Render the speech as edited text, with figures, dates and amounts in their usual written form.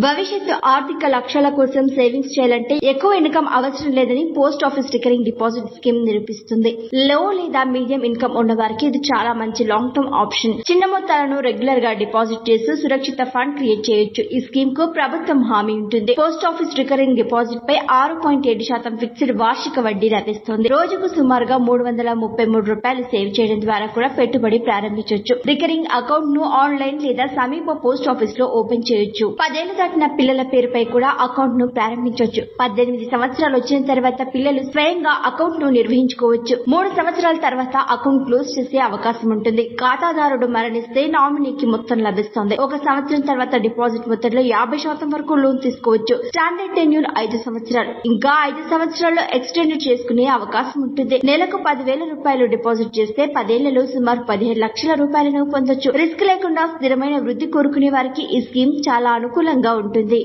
భవిష్యత్తు ఆర్థిక లక్ష్యాల కోసం సేవింగ్స్ చేయాలంటే ఎక్కువ ఇన్కమ్ అవసరం లేదని post office recurring deposit scheme నిరూపిస్తుంది. లో లేదా మీడియం ఇన్కమ్ ఉన్న వారికి ఇది చాలా మంచి లాంగ్ టర్మ్ ఆప్షన్. చిన్న మొత్తాలను రెగ్యులర్ గా డిపాజిట్ చేస్తూ సురక్షిత ఫండ్ క్రియేట్ చేయొచ్చు. ఈ స్కీమ్ కు ప్రభుత్వం హామీ ఉంటుంది. పోస్ట్ ఆఫీస్ రికరింగ్ డిపాజిట్ పై 6.7% ఫిక్స్డ్ వార్షిక వడ్డీ లభిస్తుంది. రోజుకు సుమారుగా ₹333 సేవ్ చేయడం ద్వారా కూడా పెట్టుబడి ప్రారంభించవచ్చు. రికరింగ్ అకౌంట్ ను ఆన్లైన్ లేదా సమీప పోస్ట్ ఆఫీస్ లో ఓపెన్ చేయొచ్చు. 10 ఏళ్లు దాటిన పిల్లల పేరుపై కూడా అకౌంట్ ను ప్రారంభించవచ్చు. 18 సంవత్సరాలు వచ్చిన తర్వాత పిల్లలు స్వయంగా అకౌంట్ ను నిర్వహించుకోవచ్చు. 3 సంవత్సరాల తర్వాత అకౌంట్ క్లోజ్ చేసే అవకాశం ఉంటుంది. ఖాతాదారుడు మరణిస్తే నామినీకి మొత్తం లభిస్తుంది. 1 సంవత్సరం తర్వాత డిపాజిట్ మొత్తంలో 50% వరకు లోన్ తీసుకోవచ్చు. స్టాండర్డ్ టెన్యూర్ 5 సంవత్సరాలు. ఇంకా 5 సంవత్సరాల్లో ఎక్స్టెండ్ చేసుకునే అవకాశం ఉంటుంది. నెలకు ₹10,000 డిపాజిట్ చేస్తే 10 ఏళ్లలో సుమారు ₹17 లక్షలను పొందొచ్చు. రిస్క్ లేకుండా స్థిరమైన వృద్ధి కోరుకునే వారికి ఈ స్కీమ్ చాలా అనుకూలంగా ఉంటుంది.